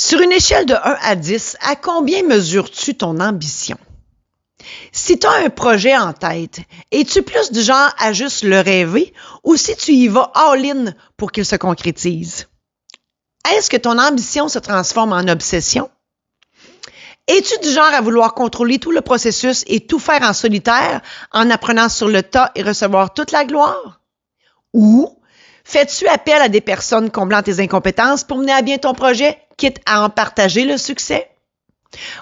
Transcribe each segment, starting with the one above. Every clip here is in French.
Sur une échelle de 1 à 10, à combien mesures-tu ton ambition? Si tu as un projet en tête, es-tu plus du genre à juste le rêver ou si tu y vas all-in pour qu'il se concrétise? Est-ce que ton ambition se transforme en obsession? Es-tu du genre à vouloir contrôler tout le processus et tout faire en solitaire en apprenant sur le tas et recevoir toute la gloire? Ou fais-tu appel à des personnes comblant tes incompétences pour mener à bien ton projet, quitte à en partager le succès?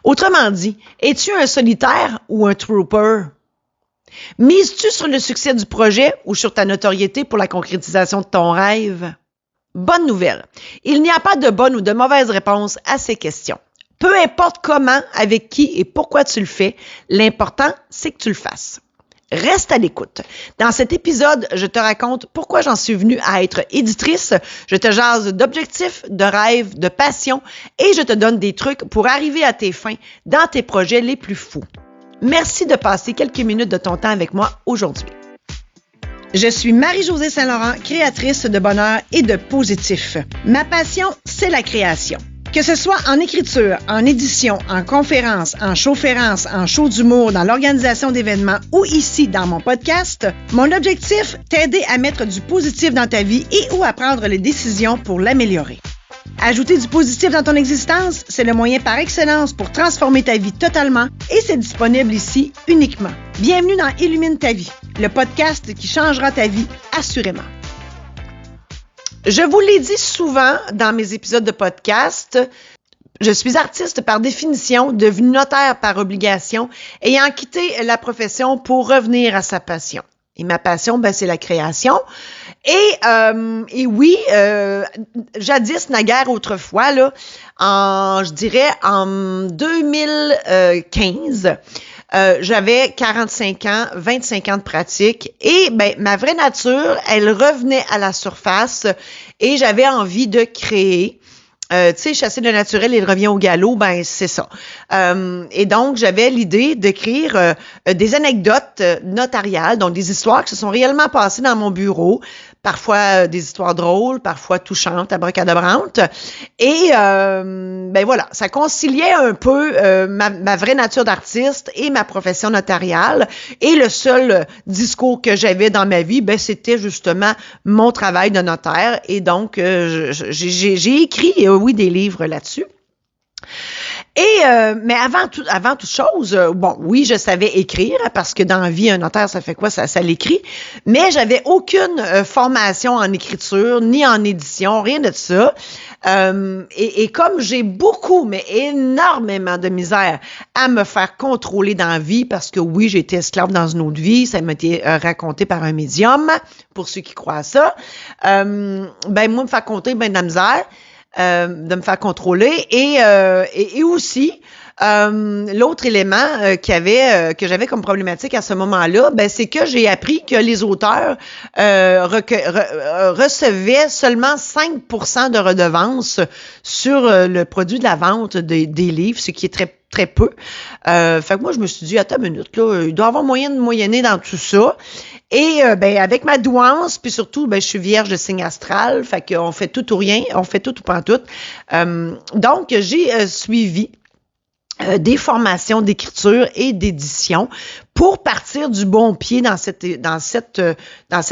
Autrement dit, es-tu un solitaire ou un trooper? Mises-tu sur le succès du projet ou sur ta notoriété pour la concrétisation de ton rêve? Bonne nouvelle, il n'y a pas de bonne ou de mauvaise réponse à ces questions. Peu importe comment, avec qui et pourquoi tu le fais, l'important, c'est que tu le fasses. Reste à l'écoute. Dans cet épisode, je te raconte pourquoi j'en suis venue à être éditrice. Je te jase d'objectifs, de rêves, de passion et je te donne des trucs pour arriver à tes fins dans tes projets les plus fous. Merci de passer quelques minutes de ton temps avec moi aujourd'hui. Je suis Marie-Josée Saint-Laurent, créatrice de bonheur et de positif. Ma passion, c'est la création. Que ce soit en écriture, en édition, en conférence, en showférence, en show d'humour, dans l'organisation d'événements ou ici dans mon podcast, mon objectif, t'aider à mettre du positif dans ta vie et ou à prendre les décisions pour l'améliorer. Ajouter du positif dans ton existence, c'est le moyen par excellence pour transformer ta vie totalement et c'est disponible ici uniquement. Bienvenue dans Illumine ta vie, le podcast qui changera ta vie assurément. Je vous l'ai dit souvent dans mes épisodes de podcast, je suis artiste par définition, devenue notaire par obligation, ayant quitté la profession pour revenir à sa passion. Et ma passion, c'est la création. Et oui, jadis, naguère, autrefois, là, je dirais en 2015, j'avais 45 ans, 25 ans de pratique et ma vraie nature, elle revenait à la surface et j'avais envie de créer. Tu sais, chasser le naturel et il revient au galop, c'est ça. Et donc, j'avais l'idée d'écrire des anecdotes notariales, donc des histoires qui se sont réellement passées dans mon bureau, parfois des histoires drôles, parfois touchantes, abracadabrantes. Et voilà, ça conciliait un peu ma vraie nature d'artiste et ma profession notariale. Et le seul discours que j'avais dans ma vie, c'était justement mon travail de notaire. Et donc, j'ai écrit, des livres là-dessus. Et mais avant toute chose, oui, je savais écrire parce que dans la vie, un notaire, ça fait quoi? Ça l'écrit. Mais j'avais aucune formation en écriture, ni en édition, rien de ça. Et comme j'ai mais énormément de misère à me faire contrôler dans la vie, parce que oui, j'ai été esclave dans une autre vie, ça m'a été raconté par un médium, pour ceux qui croient à ça. Moi, me faire compter, de la misère. De me faire contrôler et aussi l'autre élément que j'avais comme problématique à ce moment-là, c'est que j'ai appris que les auteurs recevaient seulement 5% de redevances sur le produit de la vente des livres, ce qui est très très peu. Fait que moi, je me suis dit, attends une minute, là, il doit y avoir moyen de moyenner dans tout ça. Et avec ma douance, puis surtout, je suis vierge de signe astral, fait qu'on fait tout ou rien, on fait tout ou pas tout. Donc, j'ai suivi des formations d'écriture et d'édition pour partir du bon pied dans cette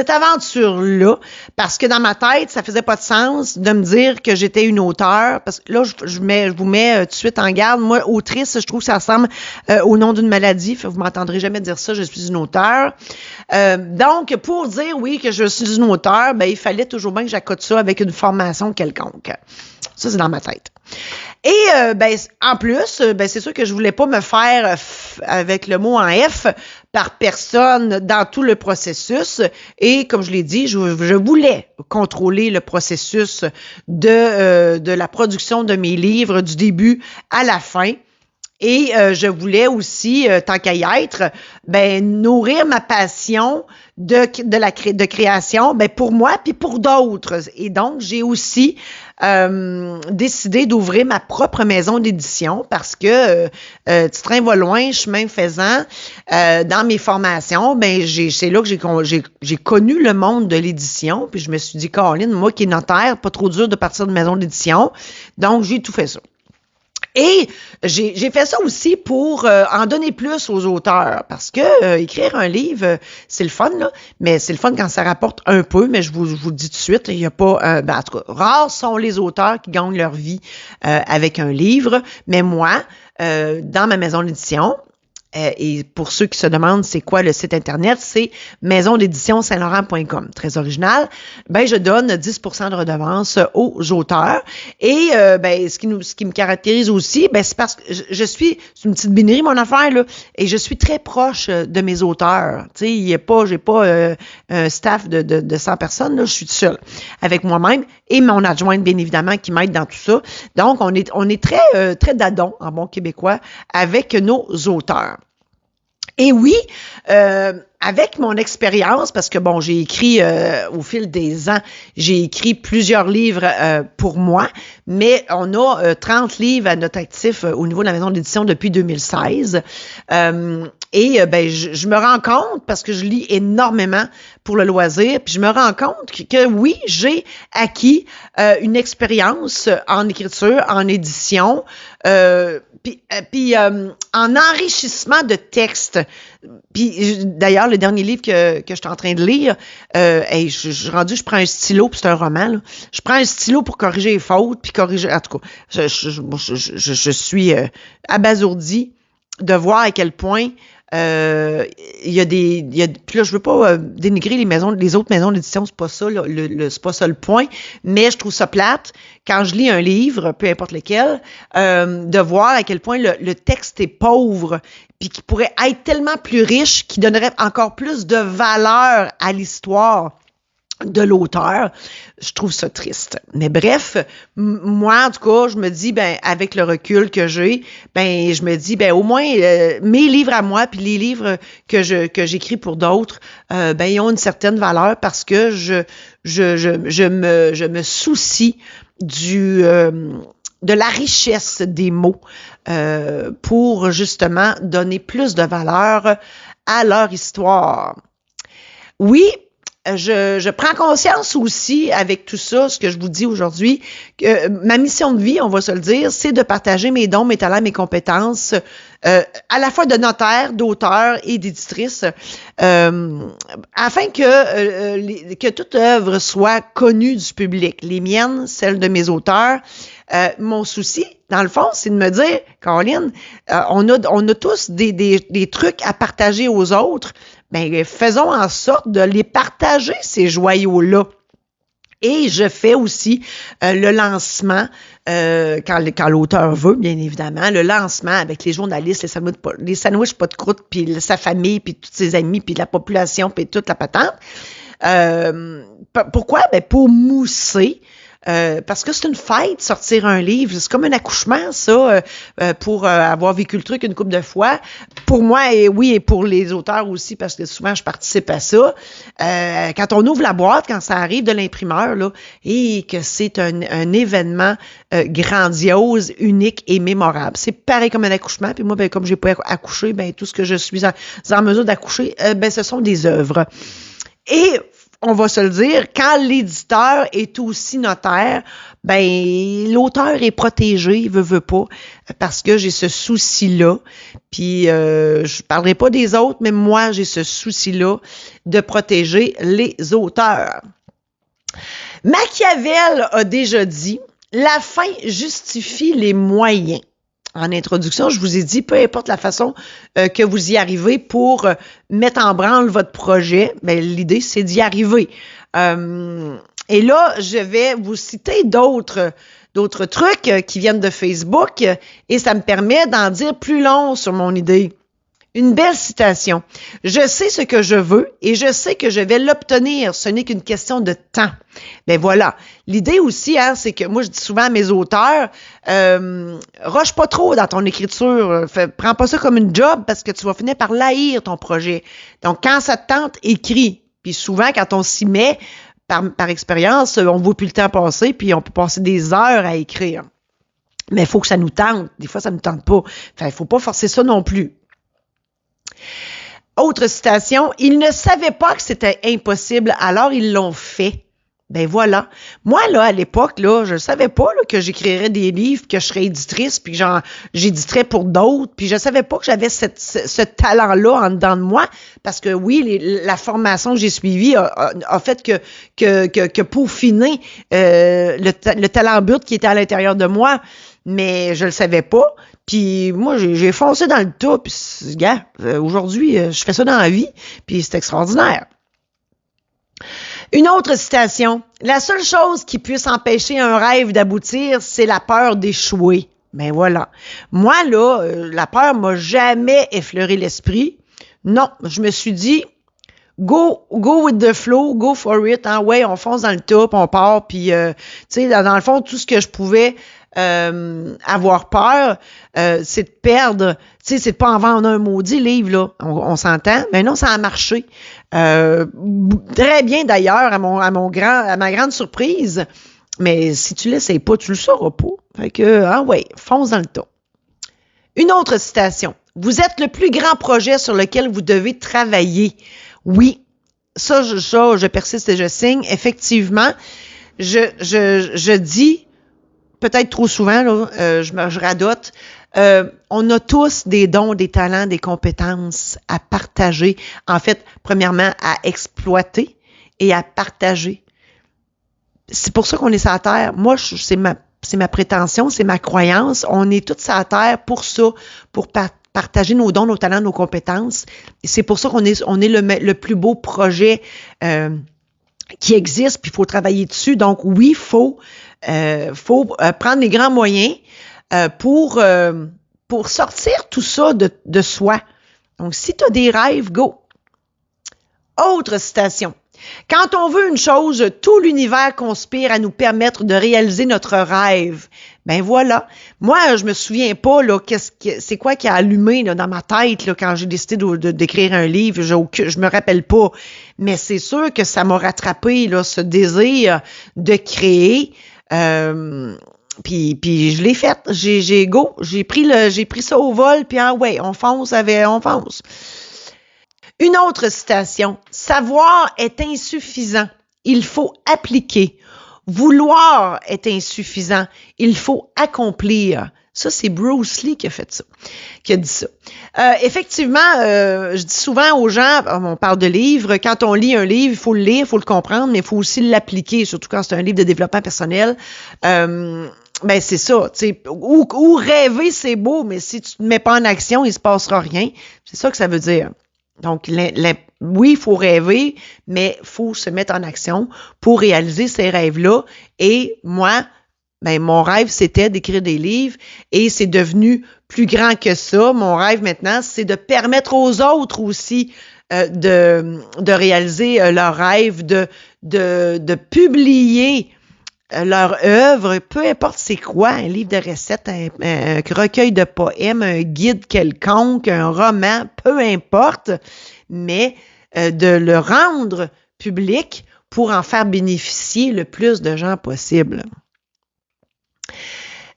aventure-là, parce que dans ma tête, ça faisait pas de sens de me dire que j'étais une auteure, parce que là, je vous mets tout de suite en garde. Moi, autrice, je trouve que ça ressemble au nom d'une maladie. Vous m'entendrez jamais dire ça, je suis une auteure. Donc, pour dire oui que je suis une auteure, il fallait toujours bien que j'accote ça avec une formation quelconque. Ça, c'est dans ma tête. Et en plus, c'est sûr que je voulais pas me faire avec le mot en F par personne dans tout le processus. Et comme je l'ai dit, je voulais contrôler le processus de la production de mes livres du début à la fin. Et je voulais aussi, tant qu'à y être, nourrir ma passion de création, pour moi puis pour d'autres. Et donc, j'ai aussi décidé d'ouvrir ma propre maison d'édition parce que petit train va loin, chemin faisant. Dans mes formations, c'est là que j'ai connu le monde de l'édition. Puis je me suis dit, Caroline, moi qui est notaire, pas trop dur de partir de maison d'édition. Donc, j'ai tout fait ça. Et j'ai fait ça aussi pour en donner plus aux auteurs, parce que écrire un livre, c'est le fun, là, mais c'est le fun quand ça rapporte un peu, mais je vous le dis tout de suite, il n'y a pas, en tout cas, rares sont les auteurs qui gagnent leur vie avec un livre, mais moi, dans ma maison d'édition, et pour ceux qui se demandent c'est quoi le site internet, c'est maisondédition-saint-laurent.com. Très original. Ben, je donne 10% de redevance aux auteurs. Et ben, ce qui me caractérise aussi, ben, c'est parce que c'est une petite binerie, mon affaire, là, et je suis très proche de mes auteurs. Tu sais, j'ai pas un staff de 100 personnes, là, je suis seule avec moi-même et mon adjointe, bien évidemment, qui m'aide dans tout ça. Donc, on est très, très dadon, en bon québécois, avec nos auteurs. Et oui, avec mon expérience, parce que bon, j'ai écrit au fil des ans, j'ai écrit plusieurs livres pour moi, mais on a 30 livres à notre actif au niveau de la maison d'édition depuis 2016. Et ben, je me rends compte, parce que je lis énormément pour le loisir, puis je me rends compte que oui, j'ai acquis une expérience en écriture, en édition, puis en enrichissement de texte. Puis d'ailleurs, le dernier livre que je suis en train de lire, je prends un stylo, puis c'est un roman, là. Je prends un stylo pour corriger les fautes, puis corriger. En tout cas, je suis abasourdie de voir à quel point puis là, je veux pas dénigrer les autres maisons d'édition, c'est pas ça, là, c'est pas ça le point, mais je trouve ça plate quand je lis un livre, peu importe lequel, de voir à quel point le texte est pauvre, puis qui pourrait être tellement plus riche, qui donnerait encore plus de valeur à l'histoire de l'auteur. Je trouve ça triste. Mais bref, moi, en tout cas, je me dis, ben, avec le recul que j'ai, ben, je me dis, ben, au moins, mes livres à moi, puis les livres que j'écris pour d'autres, ben, ils ont une certaine valeur parce que je me soucie de la richesse des mots pour justement donner plus de valeur à leur histoire. Oui, je prends conscience aussi avec tout ça, ce que je vous dis aujourd'hui, que ma mission de vie, on va se le dire, c'est de partager mes dons, mes talents, mes compétences, à la fois de notaire, d'auteur et d'éditrice, afin que toute œuvre soit connue du public. Les miennes, celles de mes auteurs. Mon souci, dans le fond, c'est de me dire, Caroline, on a tous des trucs à partager aux autres. Ben, faisons en sorte de les partager, ces joyaux-là. Et je fais aussi le lancement, quand l'auteur veut, bien évidemment, le lancement avec les journalistes, les sandwichs pas de croûte, puis sa famille, puis tous ses amis, puis la population, puis toute la patente. Pourquoi? Ben, pour mousser. Parce que c'est une fête, sortir un livre. C'est comme un accouchement, ça, pour avoir vécu le truc une couple de fois. Pour moi, et oui, et pour les auteurs aussi, parce que souvent, je participe à ça. Quand on ouvre la boîte, quand ça arrive de l'imprimeur, là, et que c'est un événement grandiose, unique et mémorable. C'est pareil comme un accouchement. Puis moi, ben, comme j'ai pas accouché, ben, tout ce que je suis en mesure d'accoucher, ben, ce sont des œuvres. Et on va se le dire, quand l'éditeur est aussi notaire, ben l'auteur est protégé, il veut pas, parce que j'ai ce souci-là. Puis je parlerai pas des autres, mais moi j'ai ce souci-là de protéger les auteurs. Machiavel a déjà dit, la fin justifie les moyens. En introduction, je vous ai dit, peu importe la façon que vous y arrivez pour mettre en branle votre projet, ben, l'idée, c'est d'y arriver. Et là, je vais vous citer d'autres trucs qui viennent de Facebook et ça me permet d'en dire plus long sur mon idée. Une belle citation. Je sais ce que je veux et je sais que je vais l'obtenir. Ce n'est qu'une question de temps. Ben voilà. L'idée aussi, hein, c'est que moi, je dis souvent à mes auteurs, roche pas trop dans ton écriture. Prends pas ça comme une job parce que tu vas finir par l'haïr ton projet. Donc, quand ça te tente, écris. Puis souvent, quand on s'y met, par expérience, on ne voit plus le temps passer, puis on peut passer des heures à écrire. Mais il faut que ça nous tente. Des fois, ça ne nous tente pas. Enfin, il faut pas forcer ça non plus. Autre citation, ils ne savaient pas que c'était impossible, alors ils l'ont fait. Ben voilà. Moi, là, à l'époque, là, je savais pas là, que j'écrirais des livres, que je serais éditrice, puis genre, j'éditerais pour d'autres, puis je savais pas que j'avais ce talent-là en dedans de moi, parce que oui, la formation que j'ai suivie a fait que peaufiner le talent brut qui était à l'intérieur de moi, mais je le savais pas. Puis moi, j'ai foncé dans le tas, puis gars, aujourd'hui, je fais ça dans la vie, puis c'est extraordinaire. Une autre citation. La seule chose qui puisse empêcher un rêve d'aboutir, c'est la peur d'échouer. Ben voilà. Moi, là, la peur m'a jamais effleuré l'esprit. Non, je me suis dit, go with the flow, go for it. Hein? Ouais, on fonce dans le tas, puis on part. Puis, tu sais, dans le fond, tout ce que je pouvais avoir peur, c'est de perdre. Tu sais, c'est de pas en vendre un maudit livre, là. On s'entend. Mais non, ça a marché. Très bien d'ailleurs, à ma grande surprise. Mais si tu l'essayes pas, tu le sauras pas. Fait que, ah ouais, fonce dans le tas. Une autre citation. Vous êtes le plus grand projet sur lequel vous devez travailler. Oui, ça, je persiste et je signe. Effectivement, je dis, peut-être trop souvent, là, je radote, on a tous des dons, des talents, des compétences à partager. En fait, premièrement, à exploiter et à partager. C'est pour ça qu'on est sur la Terre. Moi, c'est ma prétention, c'est ma croyance. On est tous sur la Terre pour ça, pour partager nos dons, nos talents, nos compétences. Et c'est pour ça qu'on est le plus beau projet qui existe, puis il faut travailler dessus. Donc oui, il faut prendre les grands moyens pour sortir tout ça de soi. Donc, si tu as des rêves, go! Autre citation. Quand on veut une chose, tout l'univers conspire à nous permettre de réaliser notre rêve. Ben voilà. Moi, je me souviens pas là, c'est quoi qui a allumé là, dans ma tête là, quand j'ai décidé d'écrire un livre. Je me rappelle pas. Mais c'est sûr que ça m'a rattrapé là, ce désir de créer. Puis je l'ai fait. J'ai pris ça au vol. Puis ah ouais, on fonce. Une autre citation. Savoir est insuffisant. Il faut appliquer. Vouloir est insuffisant. Il faut accomplir. Ça, c'est Bruce Lee qui a dit ça. Effectivement, je dis souvent aux gens, on parle de livres, quand on lit un livre, il faut le lire, il faut le comprendre, mais il faut aussi l'appliquer, surtout quand c'est un livre de développement personnel. Ben c'est ça, tu sais, ou rêver, c'est beau, mais si tu te mets pas en action, il se passera rien. C'est ça que ça veut dire. Donc, oui, il faut rêver, mais il faut se mettre en action pour réaliser ces rêves-là. Et moi, ben mon rêve, c'était d'écrire des livres et c'est devenu plus grand que ça. Mon rêve maintenant, c'est de permettre aux autres aussi de réaliser leurs rêves, de publier leur œuvre, peu importe c'est quoi, un livre de recettes, un recueil de poèmes, un guide quelconque, un roman, peu importe, mais de le rendre public pour en faire bénéficier le plus de gens possible.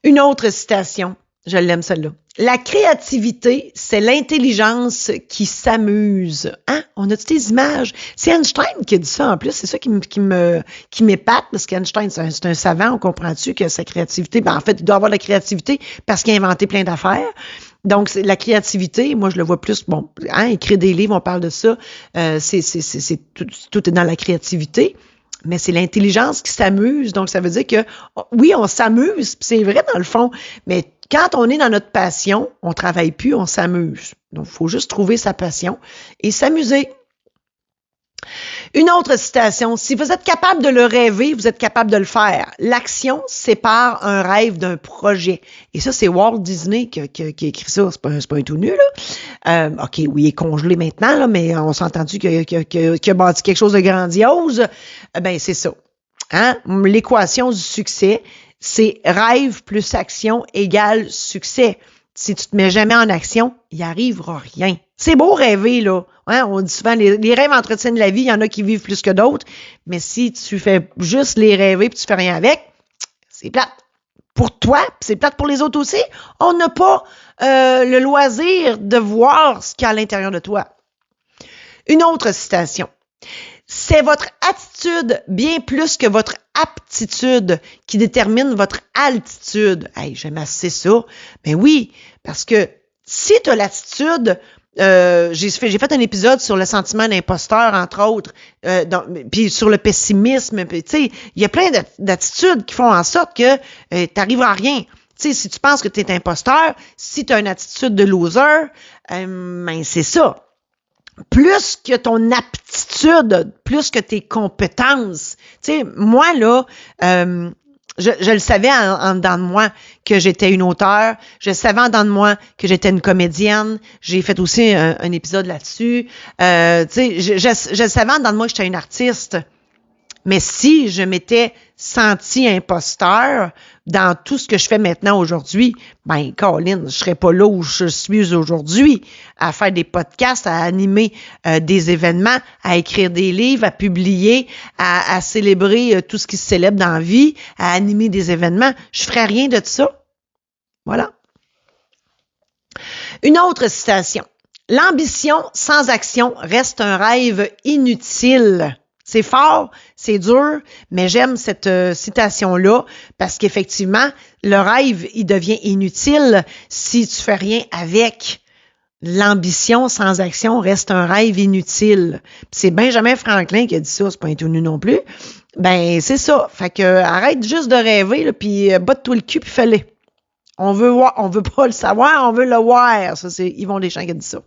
Une autre citation, je l'aime celle-là. La créativité, c'est l'intelligence qui s'amuse. Hein? On a toutes des images. C'est Einstein qui a dit ça en plus. C'est ça qui m'épate parce qu'Einstein, c'est un savant. On comprend-tu que sa créativité, ben en fait, il doit avoir de la créativité parce qu'il a inventé plein d'affaires. Donc, c'est la créativité, moi, je le vois plus, bon, hein, écrire des livres, on parle de ça. Tout est dans la créativité. Mais c'est l'intelligence qui s'amuse. Donc, ça veut dire que, oui, on s'amuse, c'est vrai dans le fond, mais quand on est dans notre passion, on travaille plus, on s'amuse. Donc, il faut juste trouver sa passion et s'amuser. Une autre citation, si vous êtes capable de le rêver, vous êtes capable de le faire. L'action sépare un rêve d'un projet. Et ça, c'est Walt Disney qui a écrit ça. C'est pas un tout nu, là. OK, oui, il est congelé maintenant, là, mais on s'est entendu qu'il a bâti quelque chose de grandiose. Ben, c'est ça. Hein? L'équation du succès, c'est rêve plus action égale succès. Si tu te mets jamais en action, il arrivera rien. C'est beau rêver, là. Hein? On dit souvent, les rêves entretiennent la vie. Il y en a qui vivent plus que d'autres. Mais si tu fais juste les rêver et tu fais rien avec, c'est plate. Pour toi, c'est plate pour les autres aussi. On n'a pas le loisir de voir ce qu'il y a à l'intérieur de toi. Une autre citation. C'est votre attitude bien plus que votre aptitude qui détermine votre altitude. Hey, j'aime assez ça. Mais oui, parce que si tu as l'attitude, j'ai fait un épisode sur le sentiment d'imposteur, entre autres, puis sur le pessimisme. Tu sais, il y a plein d'attitudes qui font en sorte que tu n'arriveras à rien. Tu sais, si tu penses que tu es imposteur, si tu as une attitude de loser, ben c'est ça. Plus que ton aptitude, plus que tes compétences. Tu sais, moi, là, je le savais en dedans de moi que j'étais une auteure. Je savais en dedans de moi que j'étais une comédienne. J'ai fait aussi un épisode là-dessus. Tu sais, je savais en dedans de moi que j'étais une artiste. Mais si je m'étais senti imposteur dans tout ce que je fais maintenant aujourd'hui, ben, Colin, je serais pas là où je suis aujourd'hui, à faire des podcasts, à animer des événements, à écrire des livres, à publier, à célébrer tout ce qui se célèbre dans la vie, à animer des événements. Je ferais rien de ça. Voilà. Une autre citation. L'ambition sans action reste un rêve inutile. C'est fort, c'est dur, mais j'aime cette citation-là parce qu'effectivement, le rêve, il devient inutile si tu fais rien avec. L'ambition sans action reste un rêve inutile. Puis c'est Benjamin Franklin qui a dit ça, c'est pas inconnu non plus. Ben, c'est ça. Fait que arrête juste de rêver, là, puis botte-toi le cul, puis fais-le. On veut voir, on veut pas le savoir, on veut le voir. Ça, c'est Yvon Deschamps qui a dit ça.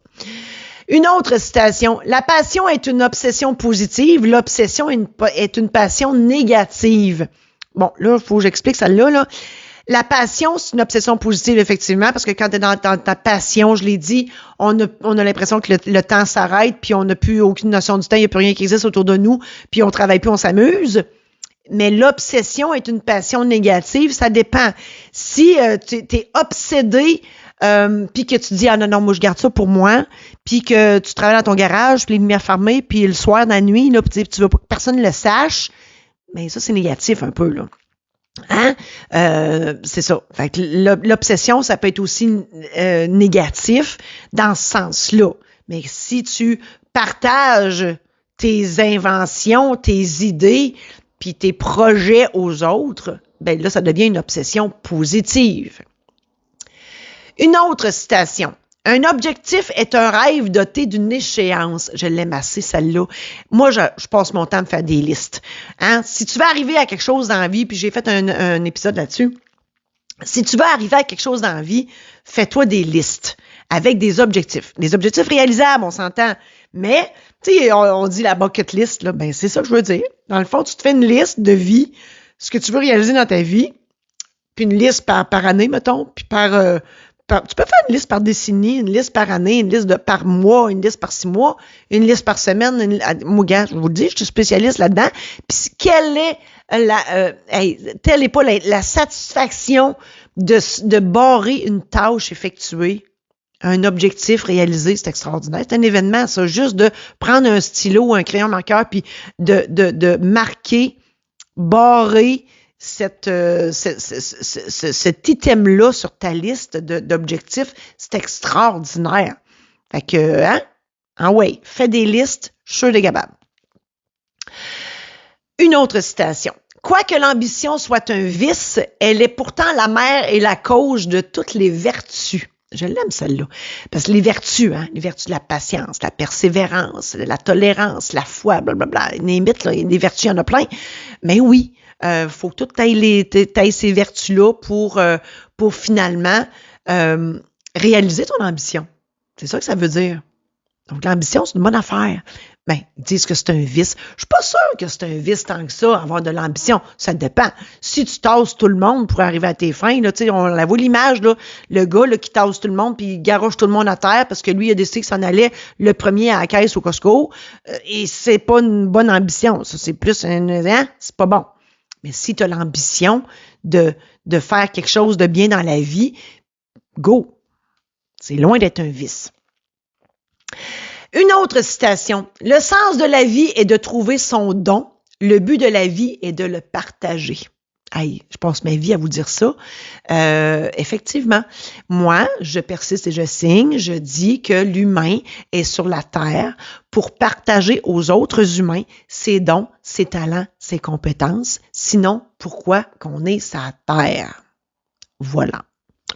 Une autre citation. La passion est une obsession positive. L'obsession est une passion négative. Bon, là, il faut que j'explique celle-là. Là. La passion, c'est une obsession positive, effectivement, parce que quand tu es dans ta passion, je l'ai dit, on a l'impression que le temps s'arrête, puis on n'a plus aucune notion du temps, il n'y a plus rien qui existe autour de nous, puis on travaille plus, on s'amuse. Mais l'obsession est une passion négative, ça dépend. Si tu es obsédé, puis que tu dis, ah non, moi je garde ça pour moi, puis que tu travailles dans ton garage, puis les lumières fermées, puis le soir, dans la nuit, là, puis tu veux pas que personne le sache, mais ça, c'est négatif un peu, là. Hein? C'est ça. Fait que l'obsession, ça peut être aussi négatif dans ce sens-là. Mais si tu partages tes inventions, tes idées, puis tes projets aux autres, ben là, ça devient une obsession positive. Une autre citation. Un objectif est un rêve doté d'une échéance. Je l'aime assez, celle-là. Moi, je passe mon temps à me faire des listes. Hein? Si tu veux arriver à quelque chose dans la vie, puis j'ai fait un épisode là-dessus, si tu veux arriver à quelque chose dans la vie, fais-toi des listes avec des objectifs. Des objectifs réalisables, on s'entend. Mais, tu sais, on dit la bucket list, là, ben c'est ça que je veux dire. Dans le fond, tu te fais une liste de vie, ce que tu veux réaliser dans ta vie, puis une liste par année, mettons, puis tu peux faire une liste par décennie, une liste par année, une liste par mois, une liste par 6 mois, une liste par semaine. Moi, gars, je vous le dis, je suis spécialiste là-dedans. Puis quelle est telle n'est pas la satisfaction de barrer une tâche effectuée, un objectif réalisé, c'est extraordinaire. C'est un événement, ça, juste de prendre un stylo ou un crayon marqueur puis de marquer, barrer cet item-là sur ta liste d'objectifs, c'est extraordinaire. Fait que, hein? Ah ouais, fais des listes, je suis sûr des capables. Une autre citation. Quoique l'ambition soit un vice, elle est pourtant la mère et la cause de toutes les vertus. Je l'aime celle-là. Parce que les vertus, hein, les vertus de la patience, la persévérance, la tolérance, la foi, blablabla, les vertus, il y en a plein. Mais oui, faut que tout t'ailles ces vertus-là pour finalement réaliser ton ambition. C'est ça que ça veut dire. Donc, l'ambition, c'est une bonne affaire. Ben, ils disent que c'est un vice. Je suis pas sûre que c'est un vice tant que ça, avoir de l'ambition. Ça dépend. Si tu tasses tout le monde pour arriver à tes fins, là, tu sais, on la voit l'image, là, le gars, là, qui tasse tout le monde puis il garoche tout le monde à terre parce que lui, il a décidé qu'il s'en allait le premier à la caisse au Costco. Et c'est pas une bonne ambition. Ça, c'est plus c'est pas bon. Mais si tu as l'ambition de faire quelque chose de bien dans la vie, go. C'est loin d'être un vice. Une autre citation. Le sens de la vie est de trouver son don. Le but de la vie est de le partager. Hey, je passe ma vie à vous dire ça. Effectivement, moi, je persiste et je signe. Je dis que l'humain est sur la Terre pour partager aux autres humains ses dons, ses talents, ses compétences. Sinon, pourquoi qu'on est sur la Terre? Voilà.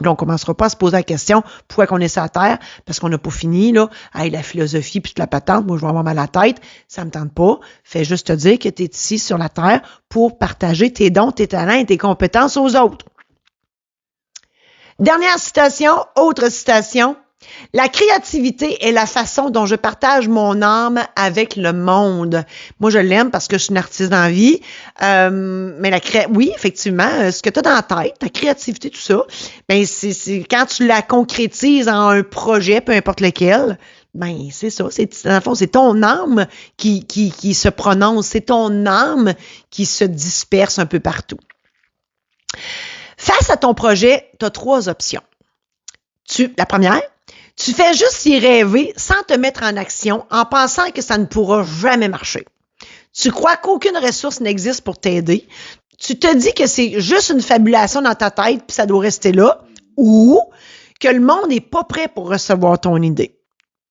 Là, on ne commencera pas à se poser la question pourquoi qu'on est sur la Terre, parce qu'on n'a pas fini, là. Hey, la philosophie puis toute la patente, moi, je vais avoir mal à la tête, ça me tente pas. Fais juste te dire que tu es ici sur la Terre pour partager tes dons, tes talents et tes compétences aux autres. Dernière citation, autre citation. La créativité est la façon dont je partage mon âme avec le monde. Moi, je l'aime parce que je suis une artiste dans la vie. Mais oui, effectivement, ce que tu as dans la tête, ta créativité, tout ça, ben c'est quand tu la concrétises en un projet, peu importe lequel, ben c'est ça. Dans le fond, c'est ton âme qui se prononce, c'est ton âme qui se disperse un peu partout. Face à ton projet, tu as 3 options. La première, tu fais juste y rêver sans te mettre en action en pensant que ça ne pourra jamais marcher. Tu crois qu'aucune ressource n'existe pour t'aider. Tu te dis que c'est juste une fabulation dans ta tête puis ça doit rester là, ou que le monde n'est pas prêt pour recevoir ton idée.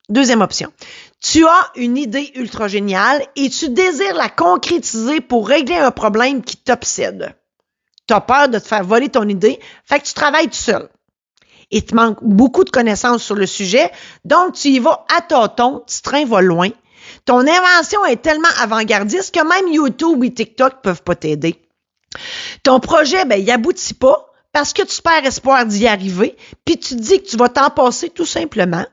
Deuxième option. Tu as une idée ultra géniale et tu désires la concrétiser pour régler un problème qui t'obsède. Tu as peur de te faire voler ton idée, fait que tu travailles tout seul. Il te manque beaucoup de connaissances sur le sujet, donc tu y vas à tâtons, tu train va loin. Ton invention est tellement avant-gardiste que même YouTube et TikTok ne peuvent pas t'aider. Ton projet, il aboutit pas parce que tu perds espoir d'y arriver, puis tu te dis que tu vas t'en passer tout simplement.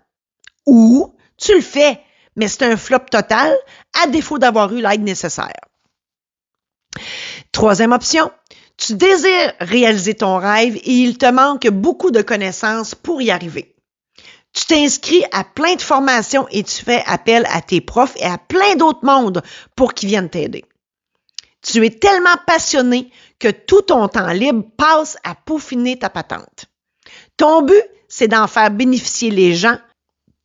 Ou tu le fais, mais c'est un flop total, à défaut d'avoir eu l'aide nécessaire. Troisième option. Tu désires réaliser ton rêve et il te manque beaucoup de connaissances pour y arriver. Tu t'inscris à plein de formations et tu fais appel à tes profs et à plein d'autres mondes pour qu'ils viennent t'aider. Tu es tellement passionné que tout ton temps libre passe à peaufiner ta patente. Ton but, c'est d'en faire bénéficier les gens.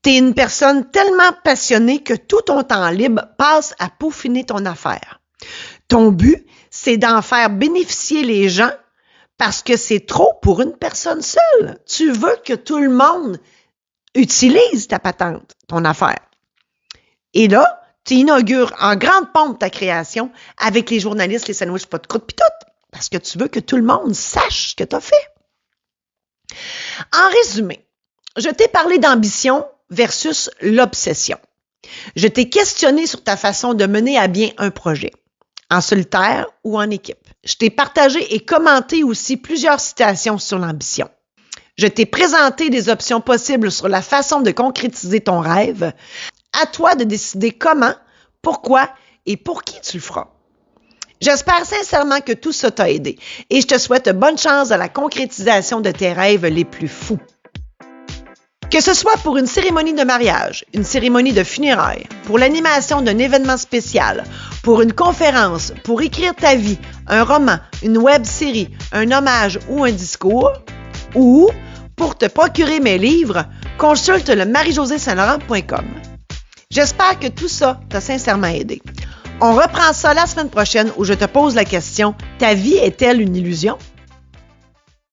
Tu es une personne tellement passionnée que tout ton temps libre passe à peaufiner ton affaire. Ton but, c'est d'en faire bénéficier les gens parce que c'est trop pour une personne seule. Tu veux que tout le monde utilise ta patente, ton affaire. Et là, tu inaugures en grande pompe ta création avec les journalistes, les sandwichs, pas de croûte pis tout, parce que tu veux que tout le monde sache ce que tu as fait. En résumé, je t'ai parlé d'ambition versus l'obsession. Je t'ai questionné sur ta façon de mener à bien un projet, en solitaire ou en équipe. Je t'ai partagé et commenté aussi plusieurs citations sur l'ambition. Je t'ai présenté des options possibles sur la façon de concrétiser ton rêve. À toi de décider comment, pourquoi et pour qui tu le feras. J'espère sincèrement que tout ça t'a aidé et je te souhaite bonne chance dans la concrétisation de tes rêves les plus fous. Que ce soit pour une cérémonie de mariage, une cérémonie de funérailles, pour l'animation d'un événement spécial, pour une conférence, pour écrire ta vie, un roman, une web-série, un hommage ou un discours, ou pour te procurer mes livres, consulte le marijosésaint-laurent.com. J'espère que tout ça t'a sincèrement aidé. On reprend ça la semaine prochaine où je te pose la question « Ta vie est-elle une illusion? »